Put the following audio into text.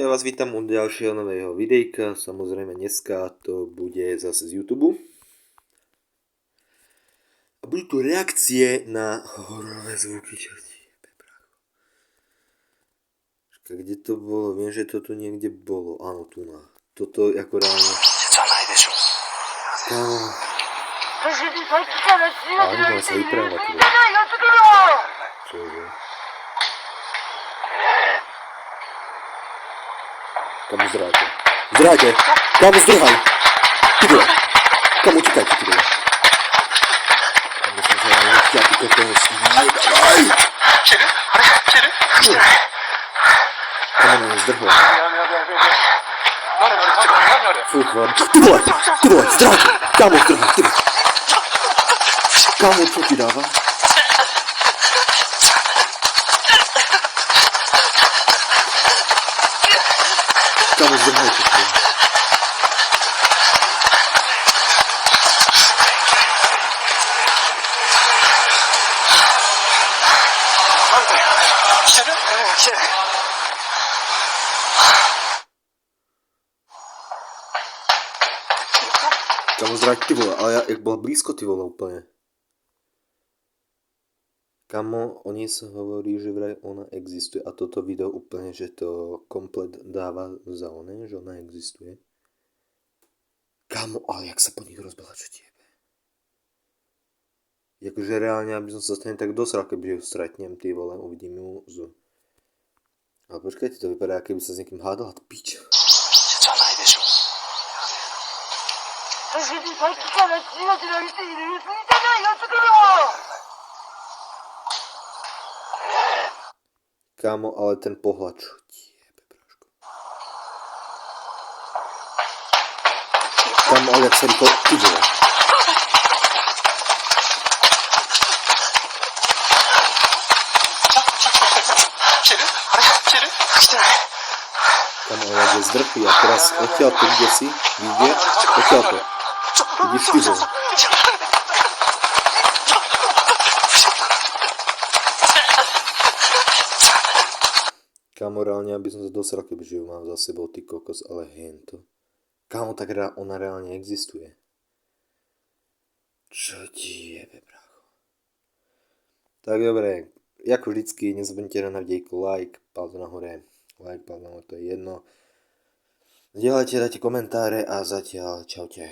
Ja vás vítam u ďalšieho nového videjka, samozrejme dneska to bude zase z YouTube. A budú tu reakcie na hororové zvuky, čo ti jebe, brácho. Kde to bolo? Viem, že to tu niekde bolo. Áno, tu na. Toto ako reálne... Kámo. Ale nemám sa vyprávať. Čože? Kamu zdráte? Zdráte! Kamu zdrhaj! Ty vole! Kamu utíkajte, ty vole! Kamu som sa nechťa, ty kokos! Daj! Kamu na zdrhol. Fúha. Ty vole! Ty vole! Zdráte! Kamu zdrhaj, ty vole! Kamu, čo ti dáva? Kamu zdrhaj, ty vole! Kamu zdrať, ty vole, ale ja, jak bola blízko, ty vole, úplne. Kamo, o nej sa hovorí, že vraj ona existuje a toto video úplne, že to komplet dáva za oné, že ona existuje. Kamo, ale jak sa po nich rozbehla, čo ti jebe. Jakože reálne, aby som sa stane tak dosral, kebyže ju stretnem, ty vole, uvidím ju z... Ale počkajte, to vypadá, keby sa s niekým hádala, to pič. Kámo, ale ten pohľad, čo ti jebe, bráško. Kámo, ale jak sa rýchlo, ty vole. Kámo, ale jak je zdrchý a teraz odtiaľ to, kde si, vidie, odtiaľ to. Vidíš, ty vole. Kámo, reálne, aby som sa dosral, kebyže ju mám za sebou, ty kokos, ale hento. Kámo, tak ona reálne existuje. Čo ti jebe, brácho. Tak dobre, ako vždycky, nezabudnite na videjku like, palce nahore, like, palce nahore, to je jedno. Zdieľajte, dajte komentáre a zatiaľ čaute.